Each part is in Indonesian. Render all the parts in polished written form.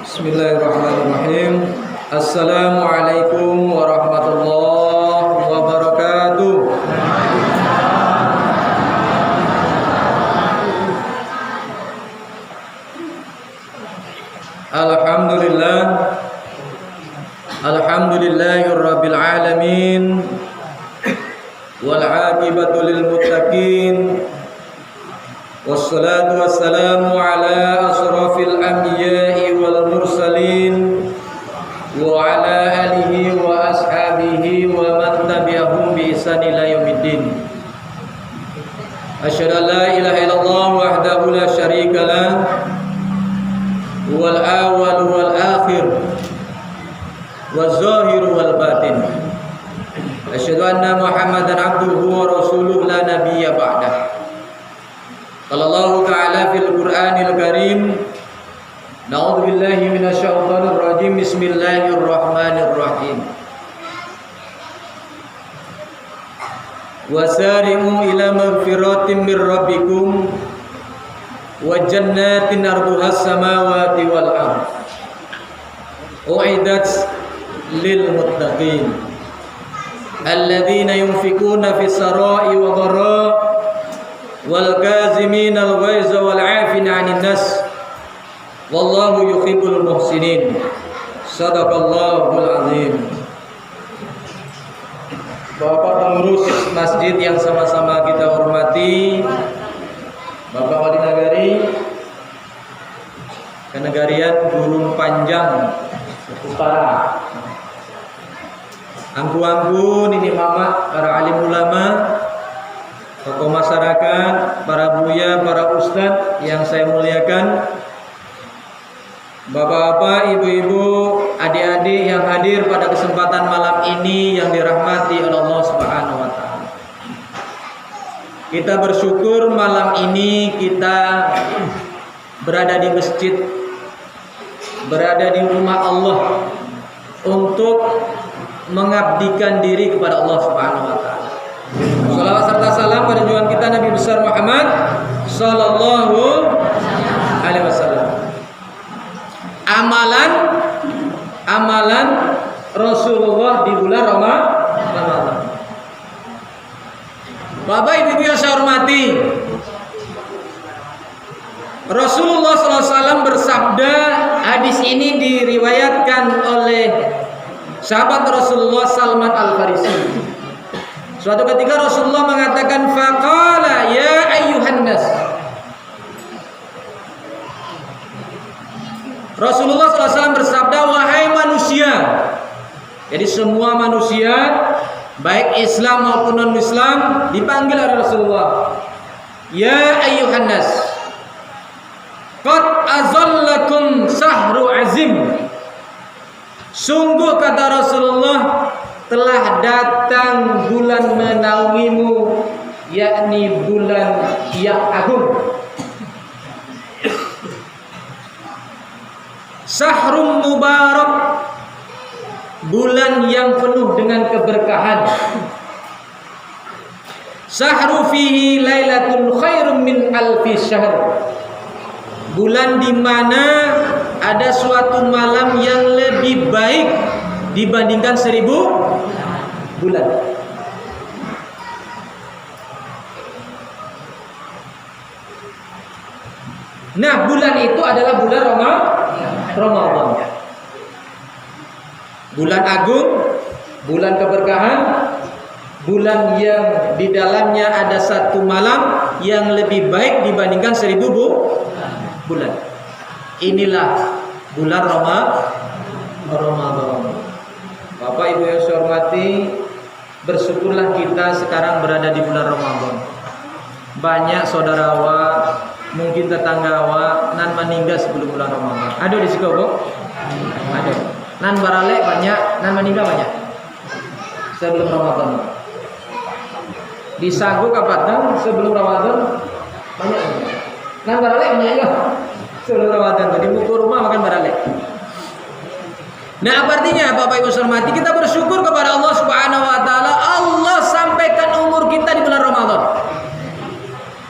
Bismillahirrahmanirrahim. Assalamualaikum warahmatullahi wabarakatuh. Alhamdulillah. Alhamdulillahirabbil alamin. Wal 'aqibatu lil muttaqin. Wassalatu wassalamu ala asrafil anbiya'i wal mursalin wa ala alihi wa ashabihi wa man tabi'ahum bi ihsan ila yaumiddin. Asyhadu an la ilaha illallah wahdahu la syarika lah wal awwal wal akhir waz zahir wal batin. Asyhadu anna Muhammadan abduhu wa rasuluhu la nabiyya ba'dah. Qala Allah Ta'ala fil Qur'anil Karim, na'udzu billahi minasyaitonir rajim. Bismillahirrahmanirrahim. Wasari'u ila maghfiratin mir rabbikum wa jannatin arduhas samawati wal ardh u'iddat lil muttaqin alladzina yunfikuna fis sarai wa dharra wal kaziminal ghaiza wal 'afina 'anil nas wallahu yuhibbul muhsinin. Shadaqallahul azim. Bapak pengurus masjid yang sama-sama kita hormati, Bapak Wali Nagari, Kenegarian Gurun Panjang Utara, angku-angku, nini mama, para alim ulama, tokoh masyarakat, para buya, para ustadz yang saya muliakan, bapak-bapak, ibu-ibu, adik-adik yang hadir pada kesempatan malam ini yang dirahmati oleh Allah Subhanahu wa taala. Kita bersyukur malam ini kita berada di masjid, berada di rumah Allah untuk mengabdikan diri kepada Allah Subhanahu wa taala. Salawat serta salam pada junjungan kita Nabi besar Muhammad sallallahu alaihi wasallam. Amalan Rasulullah di bulan Ramadan. Bapak Ibu yang saya hormati, Rasulullah SAW bersabda, hadis ini diriwayatkan oleh sahabat Rasulullah Salman Al-Farisi. Suatu ketika Rasulullah mengatakan, faqala ya ayyuhan nas. Rasulullah SAW bersabda, wahai manusia. Jadi semua manusia, baik Islam maupun non-Islam, dipanggil oleh Rasulullah. Ya ayyuhan nas, qad azallakum sahru azim. Sungguh kata Rasulullah, telah datang bulan menaungimu, yakni bulan yang agung. Sahrum mubarak, bulan yang penuh dengan keberkahan. Sahru fihi lailatul khairum min alfi syahr, bulan di mana ada suatu malam yang lebih baik dibandingkan 1000 bulan. Nah, bulan itu adalah bulan Ramadan. Bulan agung, bulan keberkahan, bulan yang di dalamnya ada satu malam yang lebih baik dibandingkan 1000 bulan. Inilah bulan Ramadan. Bapak Ibu yang saya hormati, bersyukurlah kita sekarang berada di bulan Ramadan. Banyak saudarawa, mungkin tetanggawa nan meninggal sebelum bulan Ramadan. Ada di Sikobo? Ada. Nan barale banyak, nan meninggal banyak sebelum Ramadan. Di Sagu Kapatan sebelum Ramadan banyak. Nan barale banyak juga sebelum Ramadan. Di buku rumah makan barale. Nah, artinya Bapak Ibu hormati, kita bersyukur kepada Allah Subhanahu wa taala. Allah sampaikan umur kita di bulan Ramadan.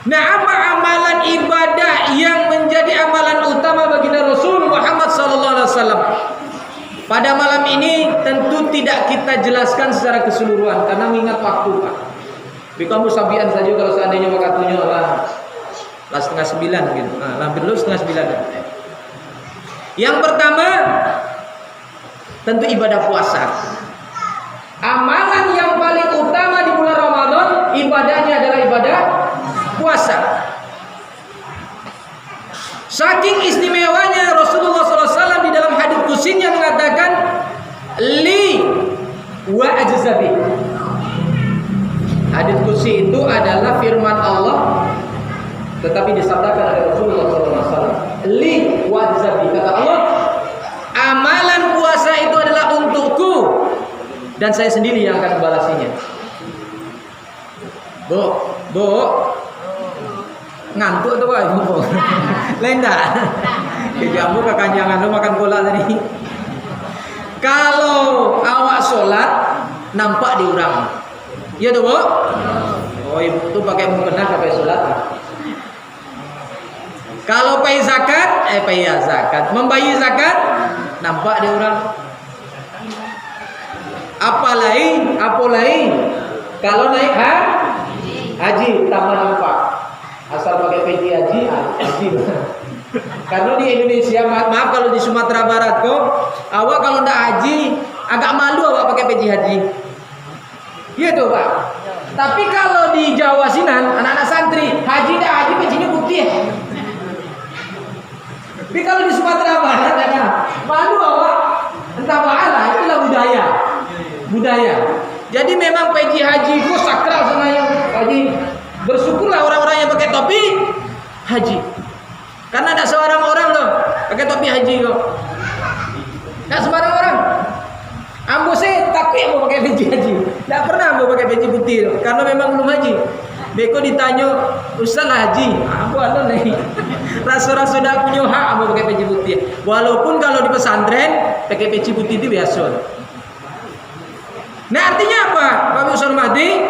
Nah, apa amalan ibadah yang menjadi amalan utama baginda Rasul Muhammad sallallahu alaihi Pada malam ini tentu tidak kita jelaskan secara keseluruhan karena mengingat waktu, Pak. Tapi kamu sabian saja kalau seandainya waktunya lah 8:30 gitu. Nah, hampir dulu 8:30. Yang pertama tentu ibadah puasa. Amalan yang paling utama di bulan Ramadan ibadahnya adalah ibadah puasa. Saking istimewanya Rasulullah SAW di dalam hadits qudsinya mengatakan li wa ajzabi. Hadits qudsi itu adalah firman Allah tetapi disabdakan oleh Rasulullah SAW. Li wa ajzabi, kata Allah, amalan puasa itu adalah untukku dan saya sendiri yang akan membalasinya. Bu, ngantuk tuh Pak Ibu. Lenda. Kejamu kekanjangan lu makan bola tadi. Kalau awak sholat nampak diurang. Iya tuh, Bu? Oh, Ibu tuh pakai mukena sampai sholat. Kalau pay zakat, zakat. Membayar zakat nampak diurang. Apalagi kalau naik haji tambah nampak. Asal pakai peci haji. Karena di Indonesia, maaf kalau di Sumatera Barat kok, awak kalau ndak haji agak malu awak pakai peci haji. Iya tuh Pak. Tapi kalau di Jawa Sinan, anak-anak santri haji ndak haji pecinya putih. Tapi kalau di Sumatera Barat ya malu awak, entah apa, itulah budaya. Jadi memang peci haji itu sakral sebenarnya haji. Bersyukurlah orang-orang yang pakai topi haji. Karena ada seorang orang loh pakai topi haji kok. Enggak sembarang orang. Ambo sih takut mau pakai peci haji. Enggak pernah mau pakai peci putih karena memang belum haji. Beko ditanya, "Ustaz haji?" Ambo nih. Rasa-rasa dak punya hak ambo pakai peci putih. Walaupun kalau di pesantren pakai peci putih itu biasa. Nah, artinya apa? Bapak hormati,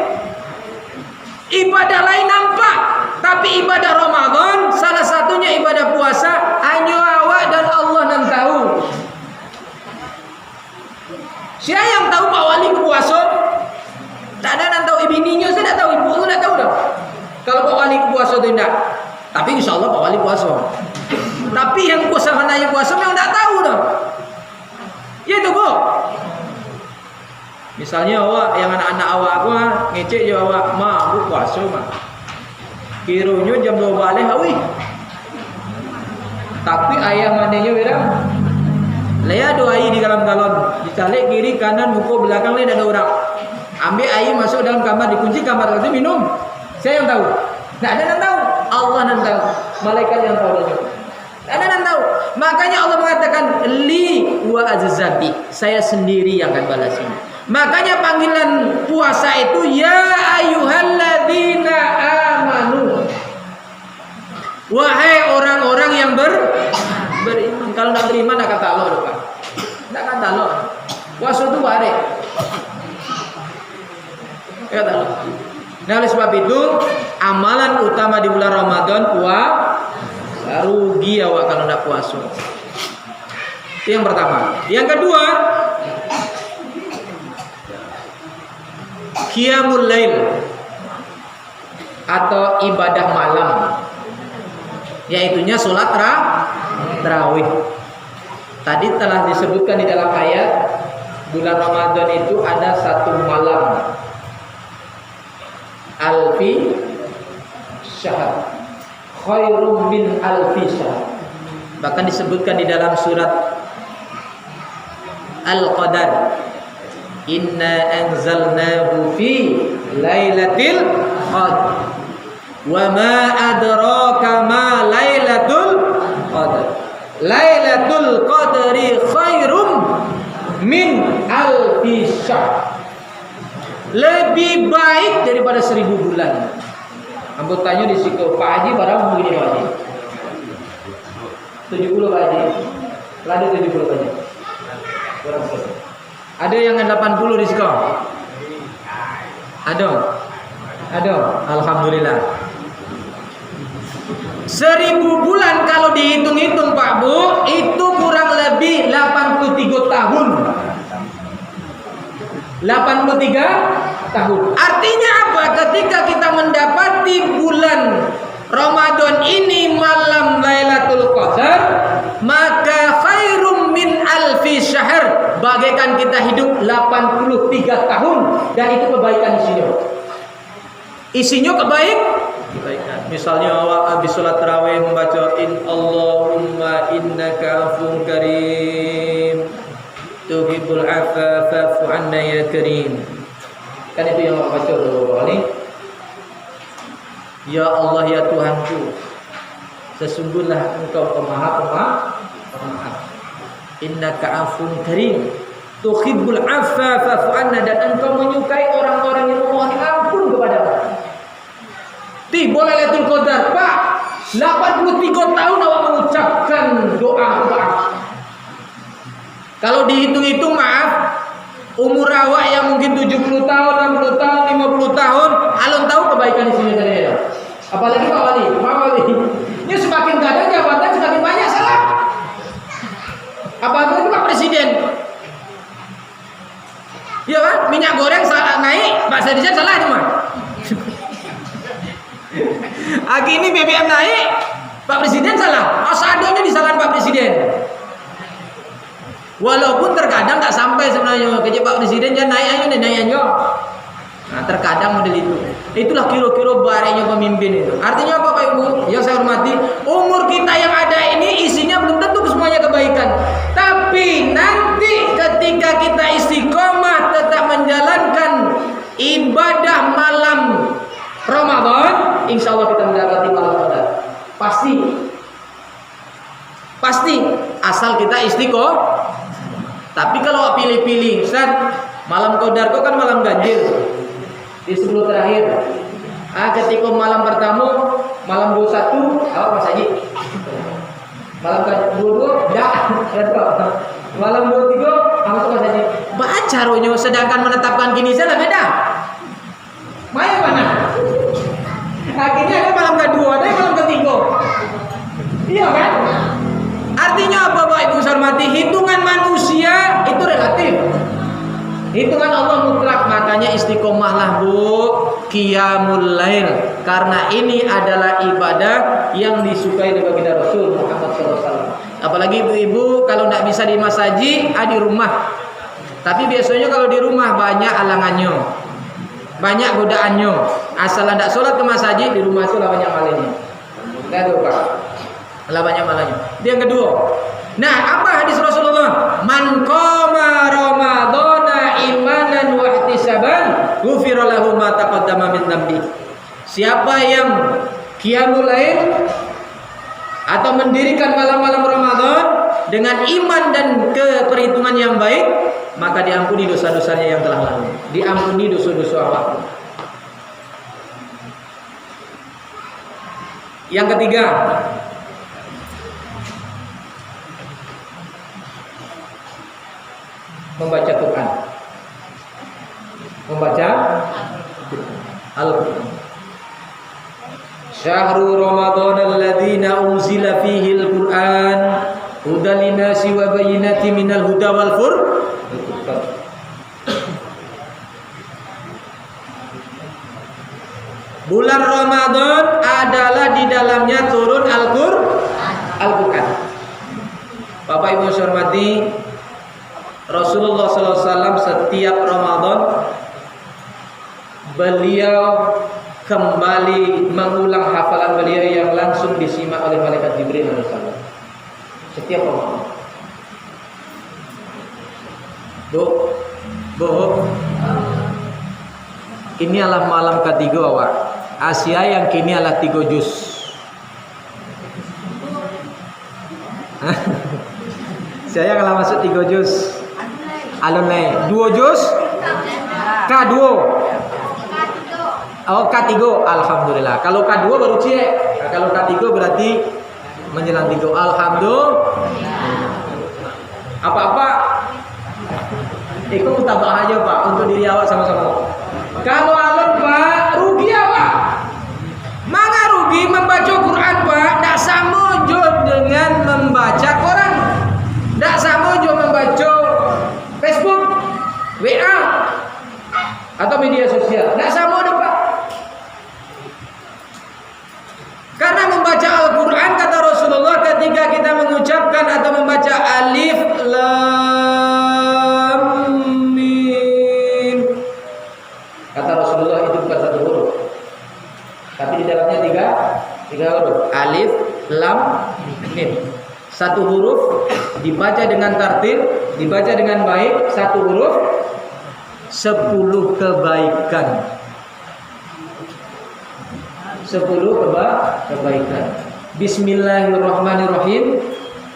ibadah lain nampak, tapi ibadah Ramadan salah satunya ibadah puasa hanya awak dan Allah yang tahu. Siapa yang tahu Pak Wali puasa? Tak ada yang tahu, ibininya saya tak tahu, ibu saya tak tahu dah. Kalau Pak Wali puasa itu tidak. Tapi insya Allah Pak Wali puasa. Tapi yang puasa mana yang puasa memang tak tahu dah. Ya itu Bu. Misalnya awak yang anak-anak awak aku ngecek je awak, "Ma, aku puasa, Ma." Kiranya jam 2 balik hawi. Tapi ayah mananya berang. Lea doai di dalam galon, dicalik kiri kanan muka belakang ada orang. Ambil air masuk dalam kamar, dikunci kamar itu minum. Saya yang tahu. Tidak ada yang tahu. Allah yang tahu. Malaikat yang tahu. Tidak ada yang tahu. Makanya Allah mengatakan li wa azzabi. Saya sendiri yang akan balasnya. Makanya panggilan puasa itu ya ayyuhalladzina amanu. Wahai orang-orang yang beriman. Kalau tidak beriman tidak kata Allah, Pak. Tidak kata Allah. Puasa itu barek. Kata Allah. Nah, oleh sebab itu amalan utama di bulan Ramadan puasa. Rugi awak kalau tidak puasa. Itu yang pertama. Yang kedua, qiyamul lail atau ibadah malam, yaitunya sholat tarawih. Tadi telah disebutkan di dalam ayat bulan Ramadan itu ada satu malam alfi syahr, khairum min alfi syahr. Bahkan disebutkan di dalam surat Al-Qadar, inna anzalnahu fi lailatul qadr wa ma adraka ma lailatul qadr. Lailatul qadri khairum min alfi syahr. Lebih baik daripada 1000 bulan. Anggotanya di situ Pak Haji barang begini Pak Haji. 70 Pak Haji. Lada 70 Pak Haji. Ada yang 80 di situ? Ada. Alhamdulillah. 1000 bulan kalau dihitung-hitung Pak Bu, itu kurang lebih 83 tahun. 83 tahun. Artinya apa? Ketika kita mendapati bulan Ramadan ini malam Lailatul Qadar, maka khairum min alfi syahr, bagaikan kita hidup 83 tahun, dan itu kebaikan isinya. Isinya kebaikan. Misalnya awak habis sholat tarawih membaca Allahumma innaka afuwwun karim tuhibbul afwa fa'fu anna ya karim. Kan itu yang awak baca dulu ini. Ya Allah ya Tuhanku, sesungguhnya Engkau pemaaf. Innaka afuwwun karim tuhibbul afwa fa'fu anna, dan Engkau menyukai orang-orang yang memohon ampun kepadamu. Tiba Lailatul Qadar, Pak. 83 tahun awak mengucapkan doa. Kalau dihitung-hitung, maaf, umur awak yang mungkin 70 tahun, 60 tahun, 50 tahun, alun tahu kebaikan di sini tadi ya. Apalagi Pak Wali. Ini semakin kadang jabatan semakin banyak salah. Apalagi Pak Presiden. Iya kan? Minyak goreng salah naik, Pak Presiden salah cuma. Hari ini BBM naik, Pak Presiden salah. Asadonya disalahin Pak Presiden. Walaupun terkadang tak sampai sebenarnya kerja Pak Presiden jangan naik aja. Nah, terkadang model itu. Itulah kira-kira barenya pemimpin itu. Artinya apa Pak Ibu? Yang saya hormati, umur kita yang ada ini isinya belum tentu semuanya kebaikan. Tapi nanti ketika kita istiqomah tetap menjalankan ibadah malam Ramadan, insya Allah kita mendapati malam Qadar. Pasti asal kita istiqomah. Tapi kalau pilih-pilih, Ustaz, malam Qadar kok kan malam ganjil di 10 terakhir. Ketika malam pertama, malam 21, awak Mas Haji. Malam ke-22, malam 23, awak Mas Haji. Baca rohnya, sedangkan menetapkan gini saja beda. Maya mana? Akhirnya ada malam kedua, ada malam ketiga. Iya kan? Artinya apa Bapak Ibu hormati? Hitungan manusia itu relatif. Hitungan Allah mutlak. Makanya istiqomahlah Bu, qiyamul lail. Karena ini adalah ibadah yang disukai oleh baginda Rasul Muhammad SAW. Apalagi ibu-ibu kalau tidak bisa di masjid, di rumah. Tapi biasanya kalau di rumah banyak halangannya, banyak godaannya. Asal tidak sholat ke masjid, di rumah itu lah banyak malahnya. Tidak lupa. Lah banyak malahnya. Itu yang kedua. Nah, apa hadis Rasulullah? Man qama ramadhana imanan wa ihtisaban, ghufira lahu ma taqaddama min dhanbi. Siapa yang qiyamul lail atau mendirikan malam-malam Ramadan dengan iman dan keperhitungan yang baik, maka diampuni dosa-dosanya yang telah lalu. Diampuni dosa-dosa awak. Yang ketiga, membaca Quran. Membaca Al-Quran. Syahrul Ramadan alladhina unzila fihi al-Quran hudan linasi wa bayyinatin minal huda wal furqan. Bulan Ramadan adalah di dalamnya turun Al-Quran. Bapak Ibu hormati, Rasulullah SAW setiap Ramadan beliau kembali mengulang hafalan beliau yang langsung disimak oleh malaikat Jibril alaihissalam. Setiap Ramadan. Bu, ini adalah malam ketiga awak. Asia yang kini adalah 3 juz. Saya kalau masuk 3 juz. Alunai 2 juz. K2. Oh K3, alhamdulillah. Kalau K2 baru C. Nah, kalau K3 berarti menjelang 3. Alhamdulillah. Apa-apa ikut mutabah aja Pak untuk diri awak sama-sama. Kalau alun Pak, rugi awak. Mana rugi membaca Quran Pak? Tak sama jo dengan membaca koran. Tak sama jo membaca Facebook, WA. huruf dibaca dengan tertib, dibaca dengan baik, satu huruf 10 kebaikan. 10 kebaikan. Bismillahirrahmanirrahim.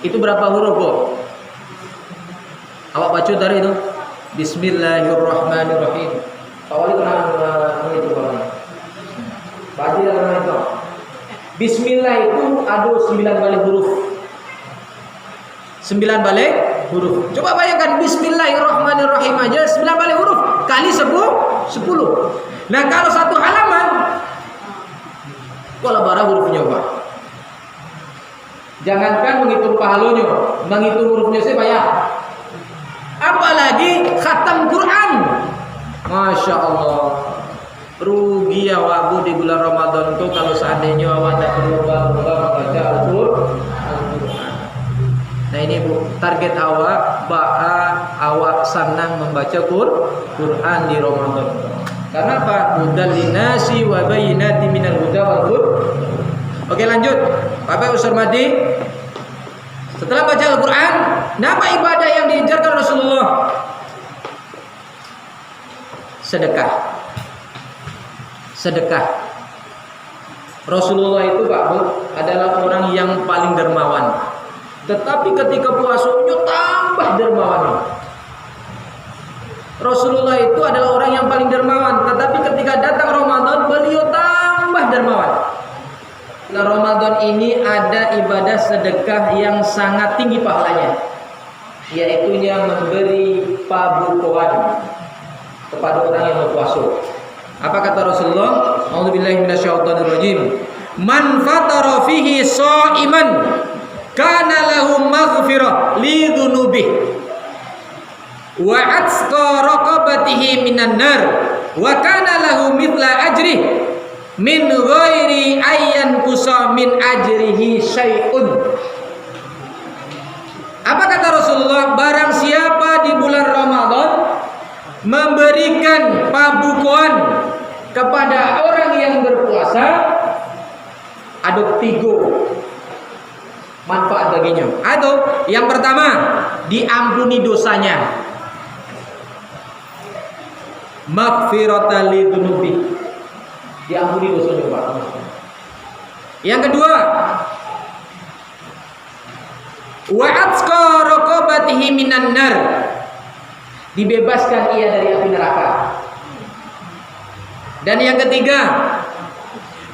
Itu berapa huruf, Bu? Awak baca dari itu. Bismillahirrahmanirrahim. Awalnya kenapa itu, Pak? Baca dalam itu. Bismillah itu ada 9 balik huruf. 9 balik huruf. Coba bayangkan Bismillahirrahmanirrahim aja 9 balik huruf kali 10. Nah, kalau satu halaman kalau barang hurufnya, Pak. Jangankan menghitung pahalanya, menghitung hurufnya saya payah. Apalagi khatam Quran. Masya Allah. Rugi awakmu di bulan Ramadan tuh kalau seandainya awak tidak berlomba-lomba membaca Al-Quran. Nah ini Bu, target awak awak senang membaca Quran di Ramadan. Karena apa? Hudal linasi wa bayyinatin minal huda wal furqan. Oke, lanjut. Bapak Usmadi, setelah baca Al-Quran, nama ibadah yang diajarkan Rasulullah? Sedekah. Rasulullah itu Pak Bu adalah orang yang paling dermawan. Tetapi ketika puasanya tambah dermawan. Rasulullah itu adalah orang yang paling dermawan. Tetapi ketika datang Ramadan, beliau tambah dermawan. Nah, Ramadan ini ada ibadah sedekah yang sangat tinggi pahalanya, yaitu memberi pabukuan kepada orang yang berpuasa. Apa kata Rasulullah? A'udzubillahi minasyaitonirrajim. Man fatara fihi sha'iman kana lahu maghfirah li dzunubih wa atqa raqabatihi minan nar wa kana lahu mithla ajrih min ghairi ayyan kusa min ajrihi syai'un. Apa kata Rasulullah? Barang siapa di bulan Ramadan memberikan pabukuan kepada orang yang berpuasa, ada 3 manfaat baginya. Atau yang pertama, diampuni dosanya. Maghfiratan lidzunubi. Diampuni dosanya, Pak. Yang kedua, wa atqa raqabatihi minan nar. Dibebaskan ia dari api neraka. Dan yang ketiga,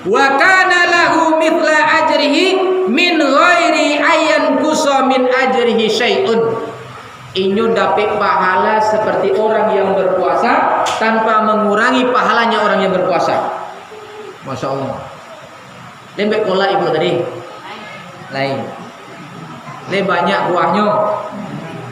wa kana lahu mithla ajrihi min ghairi ayyan kusa min ajrihi syai'un. Inyo dapat pahala seperti orang yang berpuasa tanpa mengurangi pahalanya orang yang berpuasa. Masya Allah. Lembek pola ibu tadi lain. Le banyak buahnya.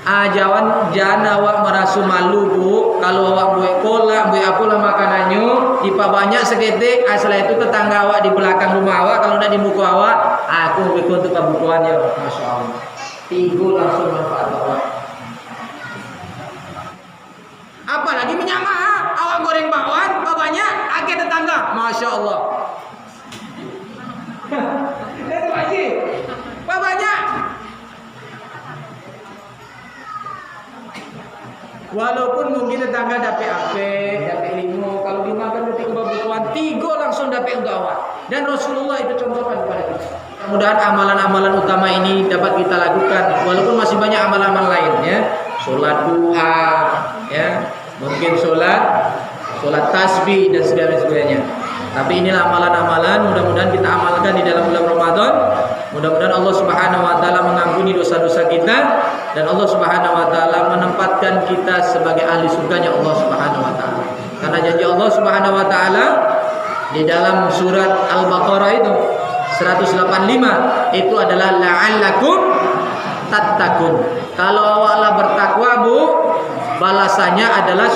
Jangan awak merasa malu Bu. Kalau awak buat kolak, buat apalah makanannya, tiba banyak seketik. Setelah itu tetangga awak di belakang rumah awak, kalau tidak di muka awak, aku berikan untuk kebutuhannya. Masya Allah. 3 langsung manfaat awak. Apalagi menyama, awak goreng bakwan, banyak, akhir tetangga. Masya Allah. Itu wajib. Banyak. Walaupun mungkin tetangga dapat ape, dapat 5, kalau 5 kan dapat kebutuhan, 3 langsung dapat untuk awak. Dan Rasulullah itu contohkan kepada kita. Mudah-mudahan amalan-amalan utama ini dapat kita lakukan, walaupun masih banyak amalan-amalan lain ya. Sholat duha, ya, mungkin sholat tasbih dan sebagainya. Tapi inilah amalan-amalan, mudah-mudahan kita amalkan di dalam bulan Ramadan. Mudah-mudahan Allah Subhanahu wa taala mengampuni dosa-dosa kita dan Allah Subhanahu wa taala menempatkan kita sebagai ahli surganya Allah Subhanahu wa taala. Karena janji Allah Subhanahu wa taala di dalam surat Al-Baqarah itu 185 itu adalah la'allakum tattaqun. Kalau awaklah bertakwa Bu, balasannya adalah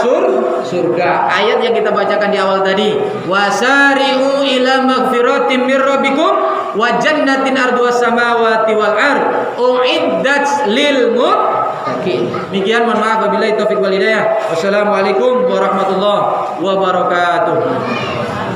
surga. Ayat yang kita bacakan di awal tadi, wasari'u ila maghfiratin mir rabbikum wa jannatin arduhas samawati wal ard uiddat lil muttaqin. Demikian, mohon maaf wabillahi taufik wal hidayah. Wassalamualaikum warahmatullahi wabarakatuh.